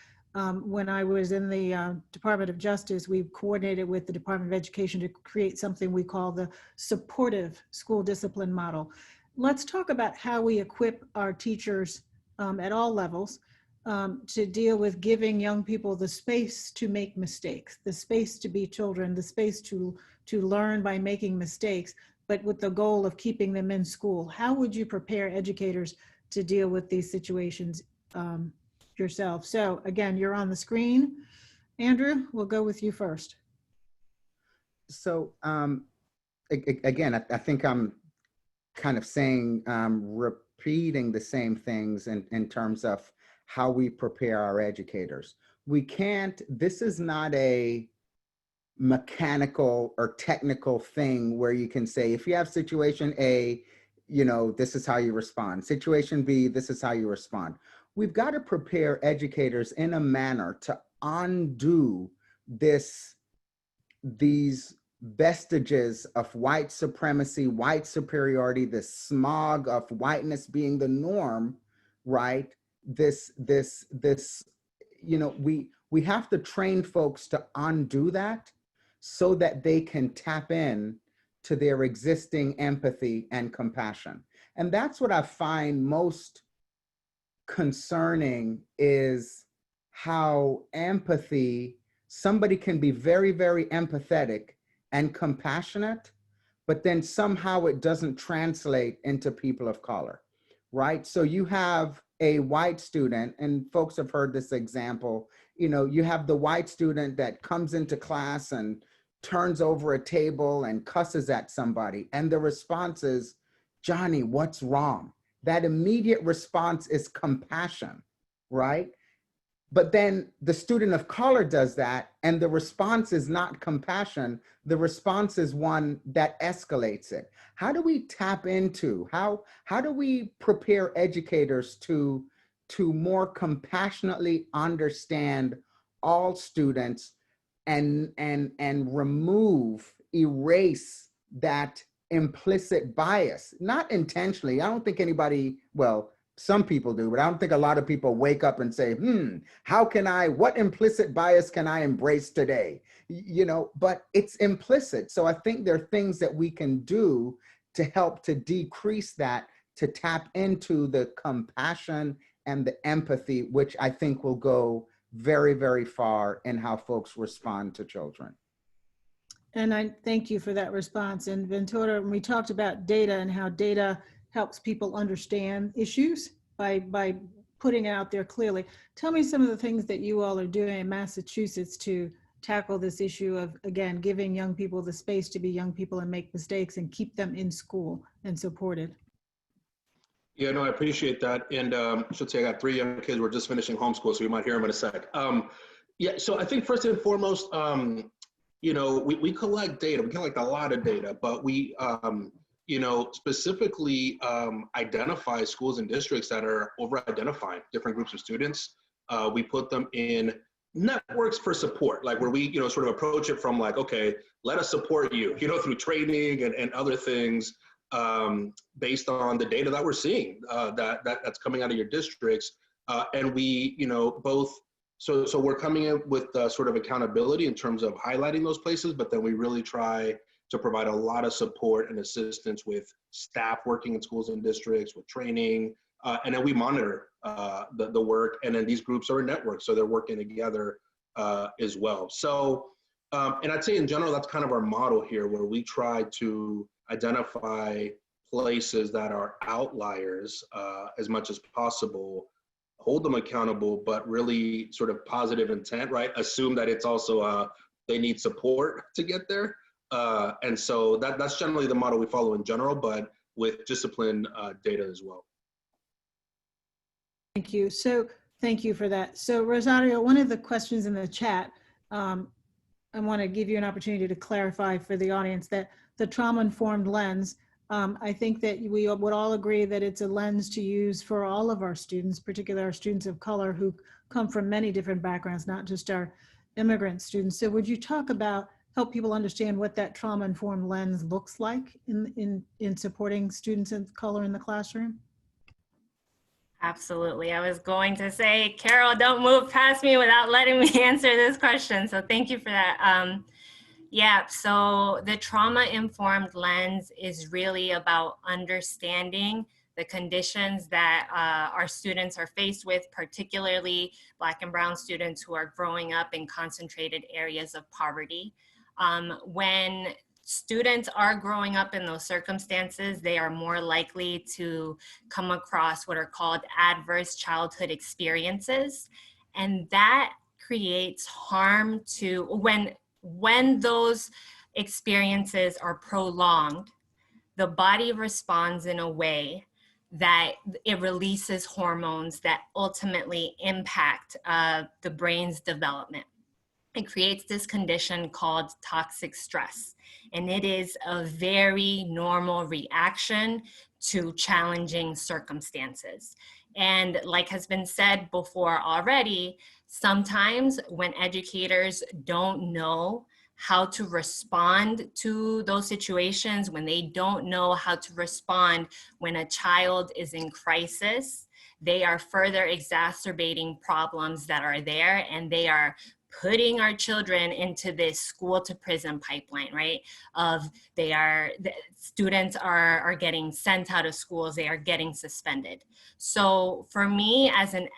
When I was in the Department of Justice, we coordinated with the Department of Education to create something we call the supportive school discipline model. Let's talk about how we equip our teachers at all levels to deal with giving young people the space to make mistakes, the space to be children, the space to learn by making mistakes, but with the goal of keeping them in school. How would you prepare educators to deal with these situations yourself? So again, you're on the screen. Andrew, we'll go with you first. So again, I think I'm kind of saying, repeating the same things in terms of how we prepare our educators. This is not a mechanical or technical thing where you can say, if you have situation A, this is how you respond. Situation B, this is how you respond. We've got to prepare educators in a manner to undo these vestiges of white supremacy, white superiority, the smog of whiteness being the norm, right? We have to train folks to undo that so that they can tap in to their existing empathy and compassion. And that's what I find most concerning, is how somebody can be very, very empathetic and compassionate, but then somehow it doesn't translate into people of color, right? So you have a white student, and folks have heard this example, you have the white student that comes into class and turns over a table and cusses at somebody, and the response is, "Johnny, what's wrong?" That immediate response is compassion, right? But then the student of color does that, and the response is not compassion. The response is one that escalates it. How do we tap into, how do we prepare educators to more compassionately understand all students and erase that implicit bias, not intentionally. I don't think anybody, well, some people do, but I don't think a lot of people wake up and say, what implicit bias can I embrace today? But it's implicit. So I think there are things that we can do to help to decrease that, to tap into the compassion and the empathy, which I think will go very, very far in how folks respond to children. And I thank you for that response. And Ventura, when we talked about data and how data helps people understand issues by putting it out there clearly, tell me some of the things that you all are doing in Massachusetts to tackle this issue of, again, giving young people the space to be young people and make mistakes and keep them in school and supported. Yeah, no, I appreciate that. And I should say I got 3 young kids. We're just finishing homeschool, so you might hear them in a sec. Yeah, so I think first and foremost, we collect data. We collect a lot of data, but we, specifically identify schools and districts that are over-identifying different groups of students. We put them in networks for support, like where we, sort of approach it from like, okay, let us support you, through training and other things. Based on the data that we're seeing that's coming out of your districts, and we, both. So we're coming in with sort of accountability in terms of highlighting those places, but then we really try to provide a lot of support and assistance with staff working in schools and districts, with training, and then we monitor the work. And then these groups are a network, so they're working together as well. So, and I'd say in general, that's kind of our model here, where we try to identify places that are outliers as much as possible, hold them accountable, but really sort of positive intent, right? Assume that it's also they need support to get there. And so that's generally the model we follow in general, but with discipline data as well. Thank you. So thank you for that. So Rosario, one of the questions in the chat, I want to give you an opportunity to clarify for the audience that the trauma-informed lens, I think that we would all agree that it's a lens to use for all of our students, particularly our students of color who come from many different backgrounds, not just our immigrant students. So would you talk about, help people understand what that trauma-informed lens looks like in supporting students of color in the classroom? Absolutely. I was going to say, Carol, don't move past me without letting me answer this question. So thank you for that. Yeah, so the trauma-informed lens is really about understanding the conditions that our students are faced with, particularly Black and Brown students who are growing up in concentrated areas of poverty. When students are growing up in those circumstances, they are more likely to come across what are called adverse childhood experiences. And that creates harm to, when those experiences are prolonged, the body responds in a way that it releases hormones that ultimately impact the brain's development. It creates this condition called toxic stress. And it is a very normal reaction to challenging circumstances. And like has been said before already, sometimes when educators don't know how to respond to those situations, when they don't know how to respond when a child is in crisis, they are further exacerbating problems that are there, and they are putting our children into this school to prison pipeline, right? Students are getting sent out of schools, they are getting suspended. So for me as an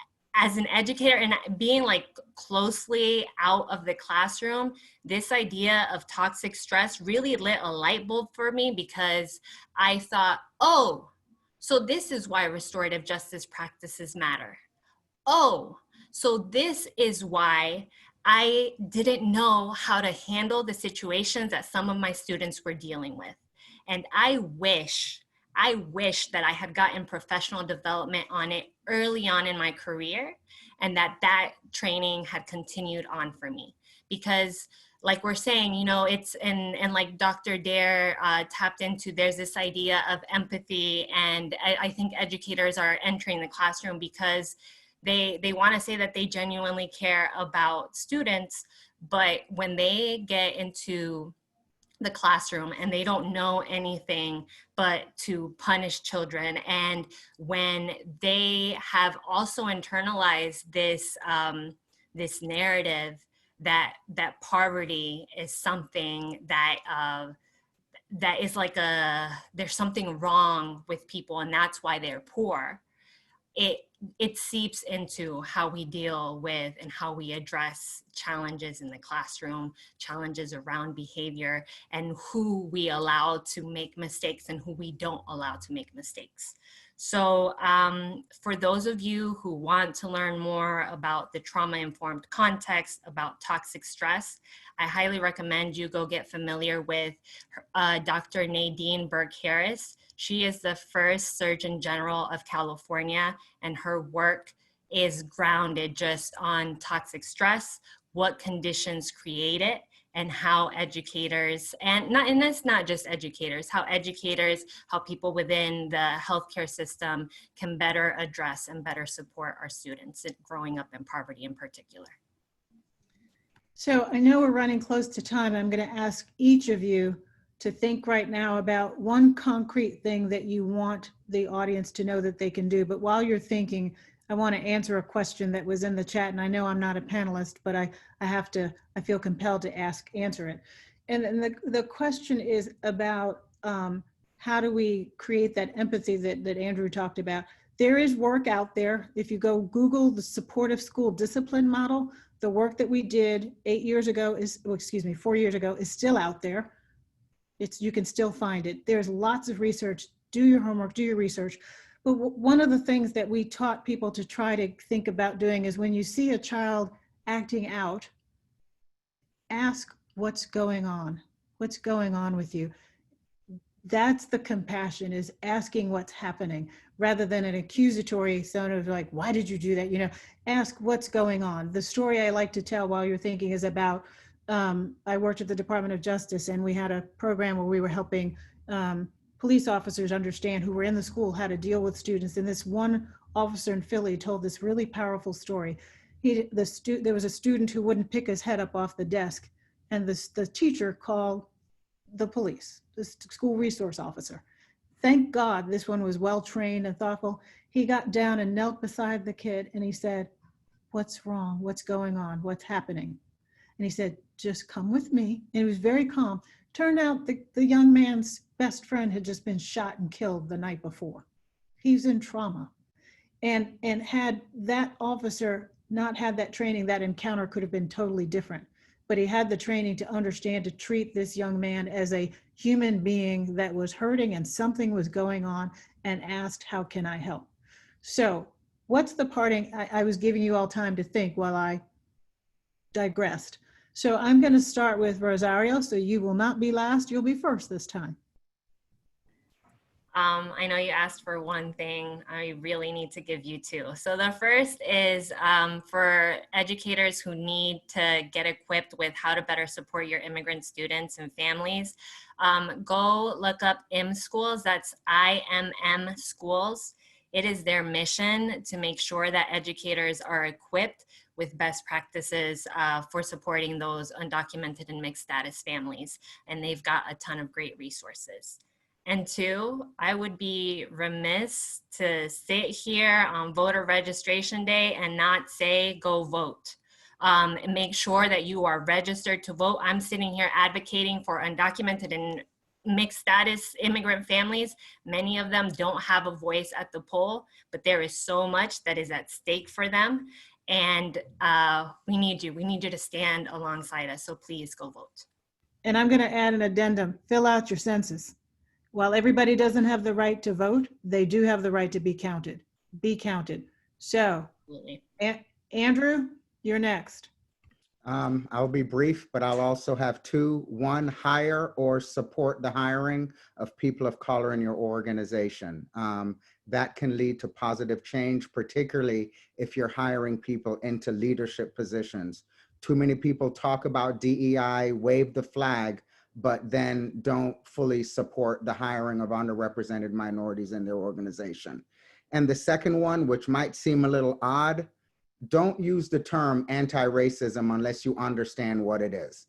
educator and being like closely out of the classroom, this idea of toxic stress really lit a light bulb for me, because I thought, oh, so this is why restorative justice practices matter. Oh, so this is why I didn't know how to handle the situations that some of my students were dealing with. And I wish that I had gotten professional development on it early on in my career, and that training had continued on for me. Because like we're saying, you know, it's, and like Dr. Dare tapped into, there's this idea of empathy. And I think educators are entering the classroom because they want to say that they genuinely care about students, but when they get into the classroom and they don't know anything but to punish children, and when they have also internalized this this narrative that poverty is something that that is like there's something wrong with people and that's why they're poor, it seeps into how we deal with and how we address challenges in the classroom, challenges around behavior, and who we allow to make mistakes and who we don't allow to make mistakes. So for those of you who want to learn more about the trauma-informed context, about toxic stress, I highly recommend you go get familiar with Dr. Nadine Burkharis. She is the first Surgeon General of California, and her work is grounded just on toxic stress, what conditions create it, and how educators, and it's not just educators, how people within the healthcare system can better address and better support our students growing up in poverty in particular. So I know we're running close to time. I'm going to ask each of you to think right now about one concrete thing that you want the audience to know that they can do. But while you're thinking, I want to answer a question that was in the chat, and I know I'm not a panelist, but I feel compelled to answer it. And the question is about how do we create that empathy that Andrew talked about. There is work out there. If you go Google the supportive school discipline model, the work that we did 4 years ago is still out there. You can still find it. There's lots of research. Do your homework, do your research. But one of the things that we taught people to try to think about doing is when you see a child acting out, ask what's going on. What's going on with you? That's the compassion, is asking what's happening rather than an accusatory sort of like, why did you do that? You know, ask what's going on. The story I like to tell while you're thinking is about, I worked at the Department of Justice, and we had a program where we were helping police officers understand, who were in the school, how to deal with students. And this one officer in Philly told this really powerful story. There was a student who wouldn't pick his head up off the desk, and the teacher called the police, the school resource officer. Thank God this one was well trained and thoughtful. He got down and knelt beside the kid, and he said, "What's wrong? What's going on? What's happening?" And he said, "Just come with me." And he was very calm. Turned out the young man's best friend had just been shot and killed the night before. He's in trauma. And had that officer not had that training, that encounter could have been totally different. But he had the training to understand, to treat this young man as a human being that was hurting and something was going on, and asked, how can I help? So what's the parting? I was giving you all time to think while I digressed. So I'm going to start with Rosario. So you will not be last. You'll be first this time. I know you asked for one thing. I really need to give you two. So the first is for educators who need to get equipped with how to better support your immigrant students and families. Go look up IMSchools. That's IMM Schools. It is their mission to make sure that educators are equipped with best practices for supporting those undocumented and mixed status families. And they've got a ton of great resources. And two, I would be remiss to sit here on voter registration day and not say, go vote. And make sure that you are registered to vote. I'm sitting here advocating for undocumented and mixed status immigrant families. Many of them don't have a voice at the poll, but there is so much that is at stake for them. And we need you. We need you to stand alongside us. So please go vote. And I'm going to add an addendum. Fill out your census. While everybody doesn't have the right to vote, they do have the right to be counted. Be counted. So, Andrew, you're next. I'll be brief, but I'll also have two. One, hire or support the hiring of people of color in your organization. That can lead to positive change, particularly if you're hiring people into leadership positions. Too many people talk about DEI, wave the flag, but then don't fully support the hiring of underrepresented minorities in their organization. And the second one, which might seem a little odd, don't use the term anti-racism unless you understand what it is.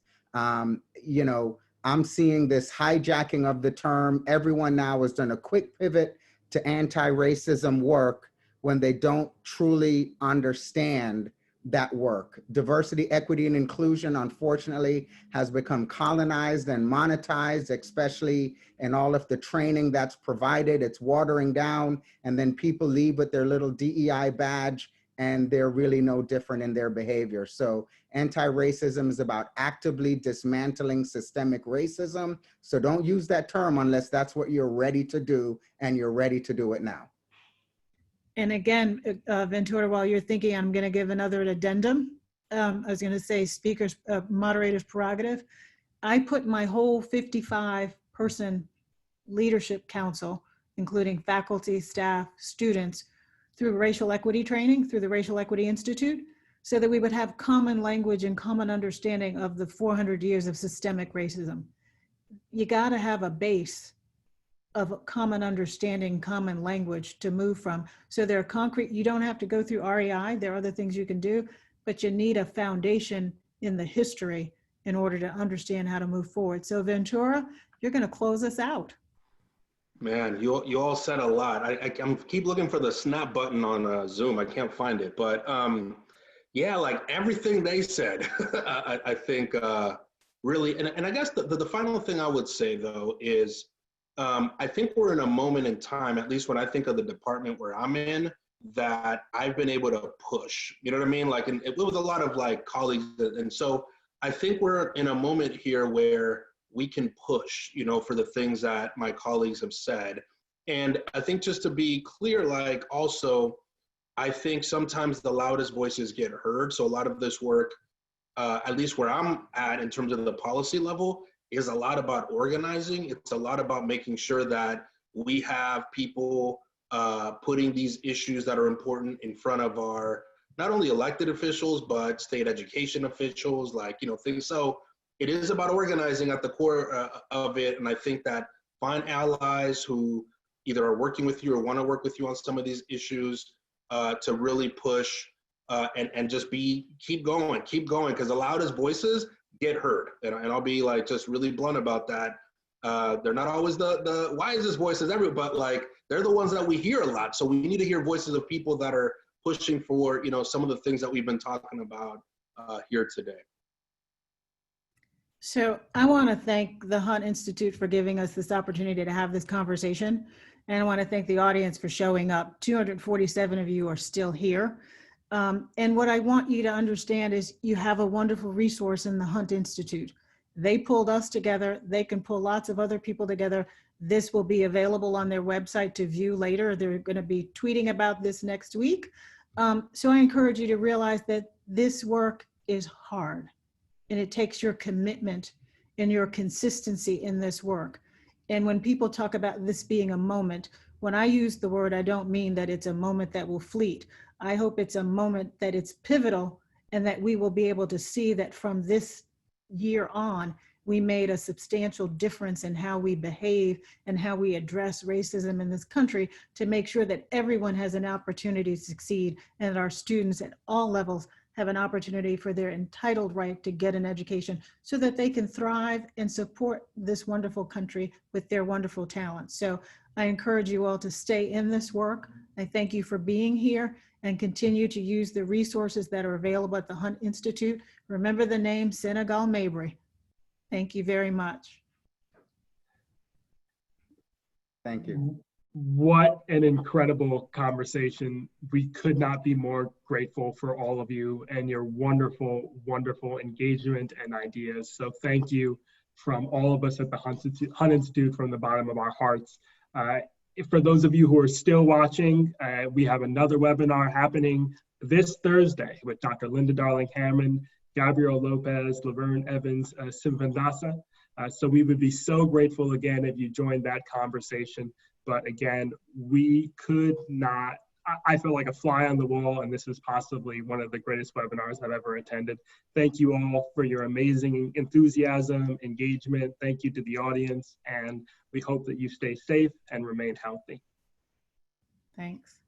You know, I'm seeing this hijacking of the term. Everyone now has done a quick pivot to anti-racism work when they don't truly understand that work. Diversity, equity, and inclusion, unfortunately, has become colonized and monetized, especially in all of the training that's provided. It's watering down, and then people leave with their little DEI badge, and they're really no different in their behavior. So anti-racism is about actively dismantling systemic racism. So don't use that term unless that's what you're ready to do, and you're ready to do it now. And again, Ventura, while you're thinking, I'm going to give another addendum. I was going to say speakers, moderator's prerogative. I put my whole 55-person leadership council, including faculty, staff, students, through racial equity training, through the Racial Equity Institute, so that we would have common language and common understanding of the 400 years of systemic racism. You got to have a base of common understanding, common language to move from. So there are concrete, you don't have to go through REI, there are other things you can do, but you need a foundation in the history in order to understand how to move forward. So Ventura, you're going to close us out. Man, you all said a lot. I'm keep looking for the snap button on Zoom. I can't find it, but yeah, like everything they said, I think really, and I guess the final thing I would say though is, I think we're in a moment in time, at least when I think of the department where I'm in, that I've been able to push, you know what I mean? Like, and it was a lot of like colleagues. And so I think we're in a moment here where we can push, you know, for the things that my colleagues have said. And I think just to be clear, like also, I think sometimes the loudest voices get heard. So a lot of this work, at least where I'm at in terms of the policy level, is a lot about organizing. It's a lot about making sure that we have people putting these issues that are important in front of our, not only elected officials, but state education officials, like, you know, things. So it is about organizing at the core of it. And I think that find allies who either are working with you or want to work with you on some of these issues to really push and just keep going, because the loudest voices get heard. And I'll be like just really blunt about that. They're not always the wisest voices ever, but like they're the ones that we hear a lot. So we need to hear voices of people that are pushing for, you know, some of the things that we've been talking about here today. So I want to thank the Hunt Institute for giving us this opportunity to have this conversation. And I want to thank the audience for showing up. 247 of you are still here. And what I want you to understand is you have a wonderful resource in the Hunt Institute. They pulled us together. They can pull lots of other people together. This will be available on their website to view later. They're going to be tweeting about this next week. So I encourage you to realize that this work is hard, and it takes your commitment and your consistency in this work. And when people talk about this being a moment, when I use the word, I don't mean that it's a moment that will fleet. I hope it's a moment that it's pivotal, and that we will be able to see that from this year on, we made a substantial difference in how we behave and how we address racism in this country, to make sure that everyone has an opportunity to succeed, and that our students at all levels have an opportunity for their entitled right to get an education, so that they can thrive and support this wonderful country with their wonderful talents. So I encourage you all to stay in this work. I thank you for being here, and continue to use the resources that are available at the Hunt Institute. Remember the name Senegal Mabry. Thank you very much. Thank you. What an incredible conversation. We could not be more grateful for all of you and your wonderful, wonderful engagement and ideas. So thank you from all of us at the Hunt Institute from the bottom of our hearts. For those of you who are still watching, we have another webinar happening this Thursday with Dr. Linda Darling-Hammond, Gabriel Lopez, Laverne Evans, Simvandasa. So we would be so grateful again if you joined that conversation. But again, we could not, I feel like a fly on the wall, and this is possibly one of the greatest webinars I've ever attended. Thank you all for your amazing enthusiasm, engagement. Thank you to the audience, and we hope that you stay safe and remain healthy. Thanks.